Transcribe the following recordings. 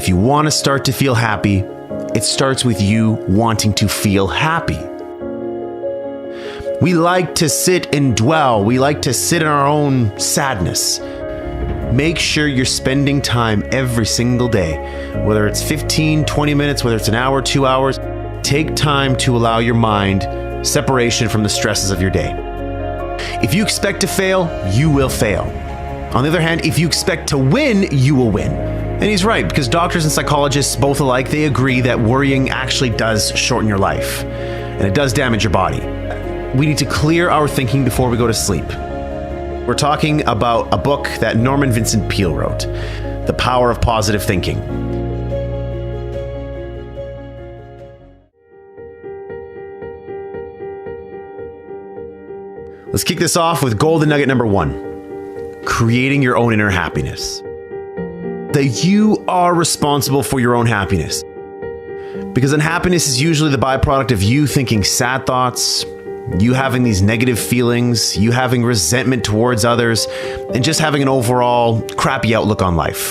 If you want to start to feel happy, it starts with you wanting to feel happy. We like to sit and dwell. We like to sit in our own sadness. Make sure you're spending time every single day, whether it's 15, 20 minutes, whether it's an hour, 2 hours. Take time to allow your mind separation from the stresses of your day. If you expect to fail, you will fail. On the other hand, if you expect to win, you will win. And he's right, because doctors and psychologists, both alike, they agree that worrying actually does shorten your life, and it does damage your body. We need to clear our thinking before we go to sleep. We're talking about a book that Norman Vincent Peale wrote, The Power of Positive Thinking. Let's kick this off with golden nugget number 1, creating your own inner happiness. That you are responsible for your own happiness. Because unhappiness is usually the byproduct of you thinking sad thoughts, you having these negative feelings, you having resentment towards others, and just having an overall crappy outlook on life.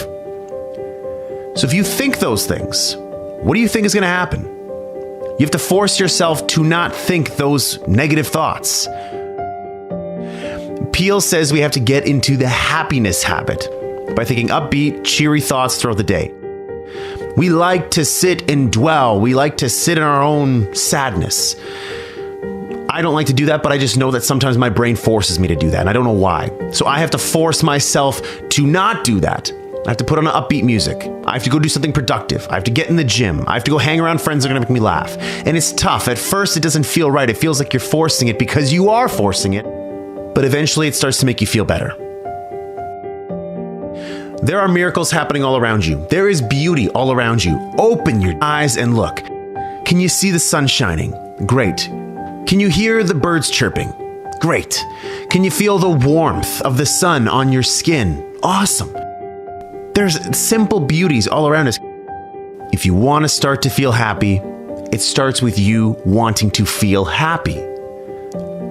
So if you think those things, what do you think is going to happen? You have to force yourself to not think those negative thoughts. Peale says we have to get into the happiness habit by thinking upbeat, cheery thoughts throughout the day. We like to sit and dwell. We like to sit in our own sadness. I don't like to do that, but I just know that sometimes my brain forces me to do that, and I don't know why. So I have to force myself to not do that. I have to put on upbeat music. I have to go do something productive. I have to get in the gym. I have to go hang around friends that are going to make me laugh. And it's tough. At first, it doesn't feel right. It feels like you're forcing it because you are forcing it. But eventually, it starts to make you feel better. There are miracles happening all around you. There is beauty all around you. Open your eyes and look. Can you see the sun shining? Great. Can you hear the birds chirping? Great. Can you feel the warmth of the sun on your skin? Awesome. There's simple beauties all around us. If you want to start to feel happy, it starts with you wanting to feel happy.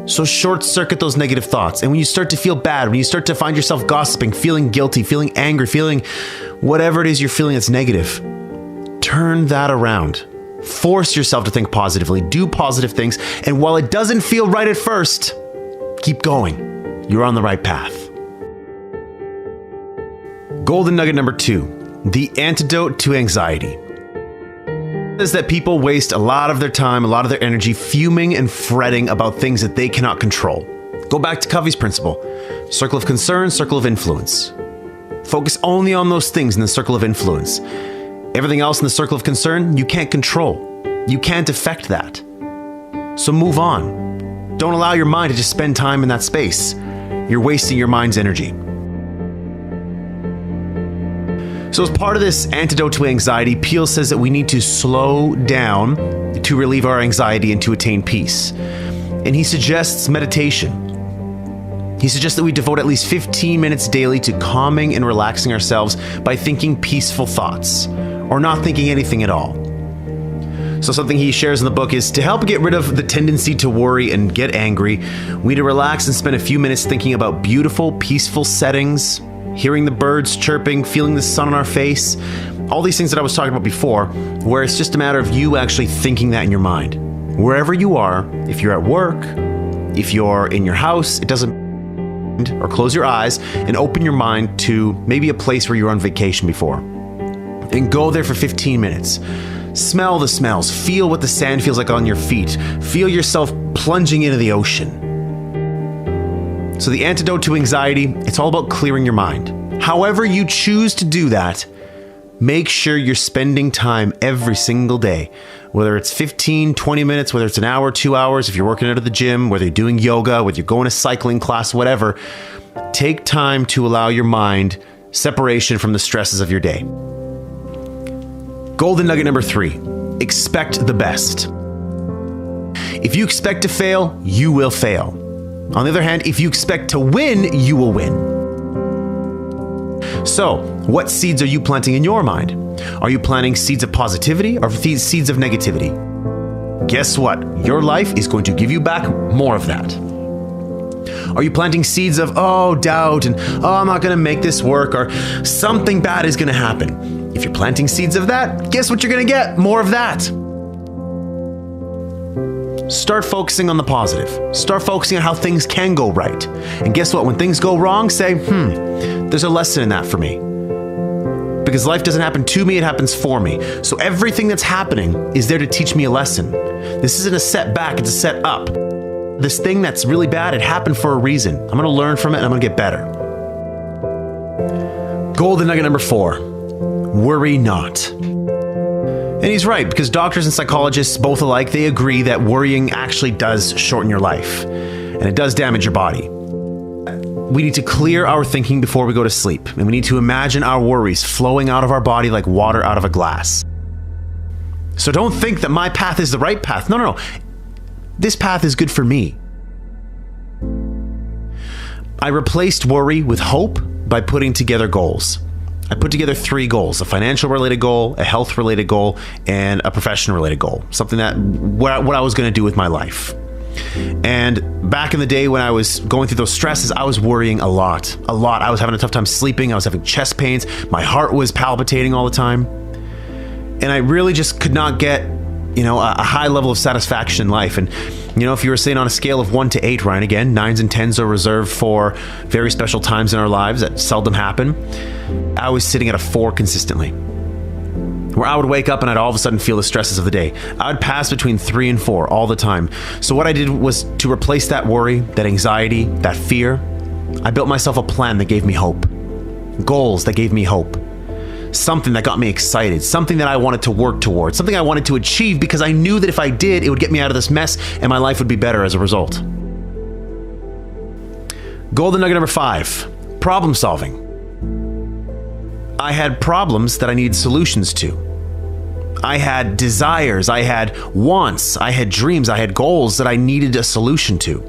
So short circuit those negative thoughts. And when you start to feel bad, when you start to find yourself gossiping, feeling guilty, feeling angry, feeling whatever it is you're feeling that's negative, turn that around. Force yourself to think positively, do positive things. And while it doesn't feel right at first, keep going. You're on the right path. Golden nugget number 2, the antidote to anxiety. Is that people waste a lot of their time, a lot of their energy fuming and fretting about things that they cannot control. Go back to Covey's principle. Circle of concern, circle of influence. Focus only on those things in the circle of influence. Everything else in the circle of concern, you can't control. You can't affect that. So move on. Don't allow your mind to just spend time in that space. You're wasting your mind's energy. So as part of this antidote to anxiety, Peale says that we need to slow down to relieve our anxiety and to attain peace. And he suggests meditation. He suggests that we devote at least 15 minutes daily to calming and relaxing ourselves by thinking peaceful thoughts, or not thinking anything at all. So something he shares in the book is to help get rid of the tendency to worry and get angry, we need to relax and spend a few minutes thinking about beautiful, peaceful settings, hearing the birds chirping, feeling the sun on our face, all these things that I was talking about before, where it's just a matter of you actually thinking that in your mind. Wherever you are, if you're at work, if you're in your house, it doesn't, or close your eyes and open your mind to maybe a place where you were on vacation before. And go there for 15 minutes. Smell the smells, feel what the sand feels like on your feet, feel yourself plunging into the ocean. So the antidote to anxiety, it's all about clearing your mind. However you choose to do that, make sure you're spending time every single day, whether it's 15, 20 minutes, whether it's an hour, 2 hours, if you're working out at the gym, whether you're doing yoga, whether you're going to cycling class, whatever, take time to allow your mind separation from the stresses of your day. Golden nugget number 3, expect the best. If you expect to fail, you will fail. On the other hand, if you expect to win, you will win. So, what seeds are you planting in your mind? Are you planting seeds of positivity or seeds of negativity? Guess what? Your life is going to give you back more of that. Are you planting seeds of, doubt and, I'm not going to make this work, or something bad is going to happen? If you're planting seeds of that, guess what you're going to get? More of that. Start focusing on the positive. Start focusing on how things can go right. And guess what? When things go wrong, say, there's a lesson in that for me. Because life doesn't happen to me, it happens for me. So everything that's happening is there to teach me a lesson. This isn't a setback, it's a set up. This thing that's really bad, it happened for a reason. I'm going to learn from it and I'm going to get better. Golden nugget number 4, worry not. And he's right, because doctors and psychologists, both alike, they agree that worrying actually does shorten your life, and it does damage your body. We need to clear our thinking before we go to sleep, and we need to imagine our worries flowing out of our body like water out of a glass. So don't think that my path is the right path. No. This path is good for me. I replaced worry with hope by putting together goals. I put together 3 goals: a financial related goal, a health related goal, and a professional related goal. Something that what I was going to do with my life. And back in the day when I was going through those stresses, I was worrying a lot. I was having a tough time sleeping. I was having chest pains. My heart was palpitating all the time. And I really just could not get, a high level of satisfaction in life. And, if you were saying on a scale of 1 to 8, Ryan, again, 9s and 10s are reserved for very special times in our lives that seldom happen. I was sitting at a 4 consistently, where I would wake up and I'd all of a sudden feel the stresses of the day. I would pass between 3 and 4 all the time. So what I did was to replace that worry, that anxiety, that fear. I built myself a plan that gave me hope, goals that gave me hope, something that got me excited, something that I wanted to work towards, something I wanted to achieve because I knew that if I did, it would get me out of this mess and my life would be better as a result. Golden nugget number 5, problem solving. I had problems that I needed solutions to. I had desires, I had wants, I had dreams, I had goals that I needed a solution to.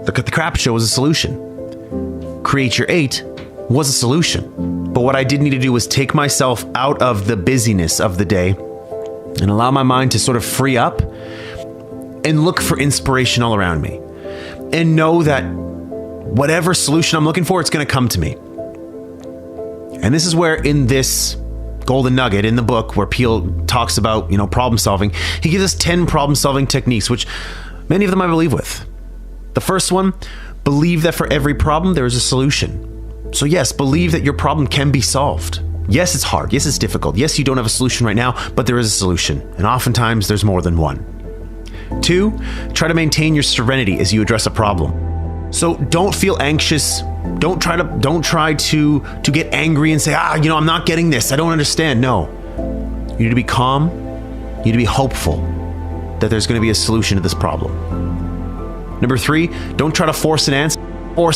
The Crap Show was a solution. Create Your 8 was a solution. But what I did need to do was take myself out of the busyness of the day and allow my mind to sort of free up and look for inspiration all around me. And know that whatever solution I'm looking for, it's going to come to me. And this is where in this golden nugget in the book where Peele talks about, problem solving, he gives us 10 problem solving techniques, which many of them I believe with. The first one, believe that for every problem, there is a solution. So yes, believe that your problem can be solved. Yes, it's hard. Yes, it's difficult. Yes, you don't have a solution right now, but there is a solution. And oftentimes there's more than one. 2, try to maintain your serenity as you address a problem. So don't feel anxious. Don't try to get angry and say, I'm not getting this. I don't understand. No. You need to be calm. You need to be hopeful that there's going to be a solution to this problem. Number 3, don't try to force an answer.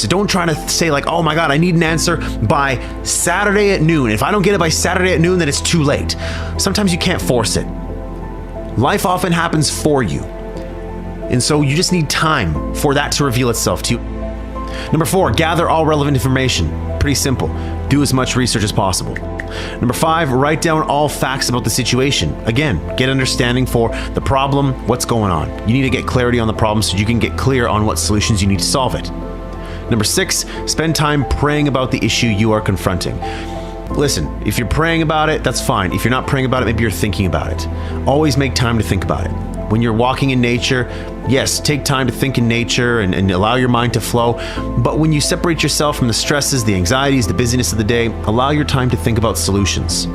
Don't try to say oh my God, I need an answer by Saturday at noon. If I don't get it by Saturday at noon, then it's too late. Sometimes you can't force it. Life often happens for you. And so you just need time for that to reveal itself to you. Number 4, gather all relevant information. Pretty simple. Do as much research as possible. Number 5, write down all facts about the situation. Again, get understanding for the problem, what's going on. You need to get clarity on the problem so you can get clear on what solutions you need to solve it. Number 6, spend time praying about the issue you are confronting. Listen, if you're praying about it, that's fine. If you're not praying about it, maybe you're thinking about it. Always make time to think about it. When you're walking in nature, yes, take time to think in nature and allow your mind to flow. But when you separate yourself from the stresses, the anxieties, the busyness of the day, allow your time to think about solutions.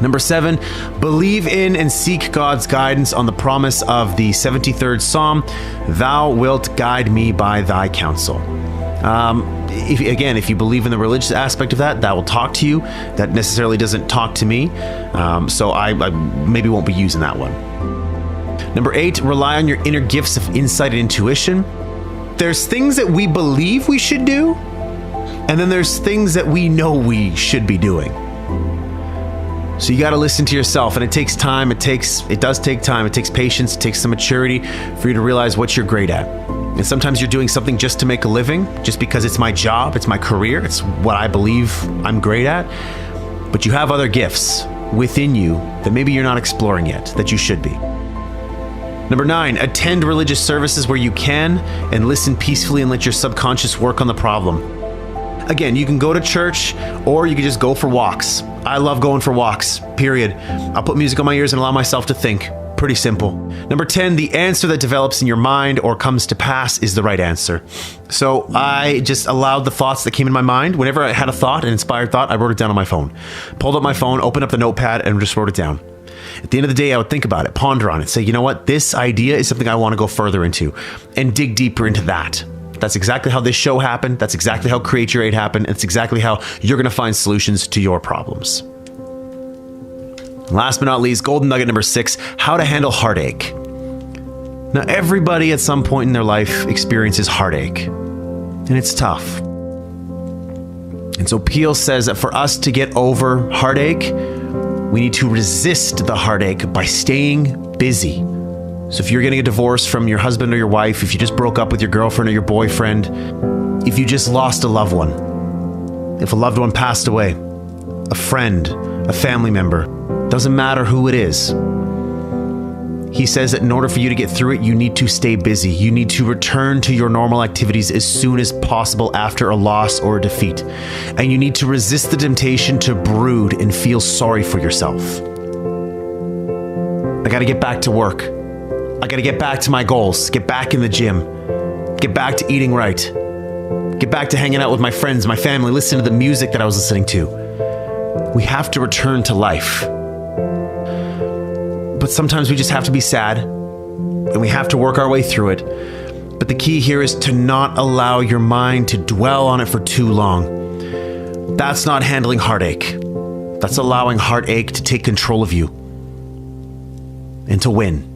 Number 7, believe in and seek God's guidance on the promise of the 73rd Psalm, "Thou wilt guide me by thy counsel." If you believe in the religious aspect of that will talk to you. That necessarily doesn't talk to me. So I maybe won't be using that one. Number 8, rely on your inner gifts of insight and intuition. There's things that we believe we should do, and then there's things that we know we should be doing. So you got to listen to yourself, and it takes time. It does take time. It takes patience. It takes some maturity for you to realize what you're great at. And sometimes you're doing something just to make a living, just because it's my job, it's my career, it's what I believe I'm great at. But you have other gifts within you that maybe you're not exploring yet, that you should be. Number 9, attend religious services where you can and listen peacefully and let your subconscious work on the problem. Again, you can go to church or you can just go for walks. I love going for walks, period. I'll put music on my ears and allow myself to think. Pretty simple. Number 10, the answer that develops in your mind or comes to pass is the right answer. So I just allowed the thoughts that came in my mind. Whenever I had a thought, an inspired thought, I wrote it down on my phone. Pulled up my phone, opened up the notepad, and just wrote it down. At the end of the day, I would think about it, ponder on it, say, you know what, this idea is something I want to go further into and dig deeper into that. That's exactly how this show happened. That's exactly how Create Your 8 happened. It's exactly how you're going to find solutions to your problems. Last but not least, golden nugget number 6, how to handle heartache. Now, everybody at some point in their life experiences heartache, and it's tough. And so Peel says that for us to get over heartache, we need to resist the heartache by staying busy. So if you're getting a divorce from your husband or your wife, if you just broke up with your girlfriend or your boyfriend, if you just lost a loved one, if a loved one passed away, a friend, a family member, doesn't matter who it is. He says that in order for you to get through it, you need to stay busy. You need to return to your normal activities as soon as possible after a loss or a defeat. And you need to resist the temptation to brood and feel sorry for yourself. I got to get back to work. I got to get back to my goals, get back in the gym, get back to eating right, get back to hanging out with my friends, my family, listening to the music that I was listening to. We have to return to life. But sometimes we just have to be sad and we have to work our way through it. But the key here is to not allow your mind to dwell on it for too long. That's not handling heartache. That's allowing heartache to take control of you and to win.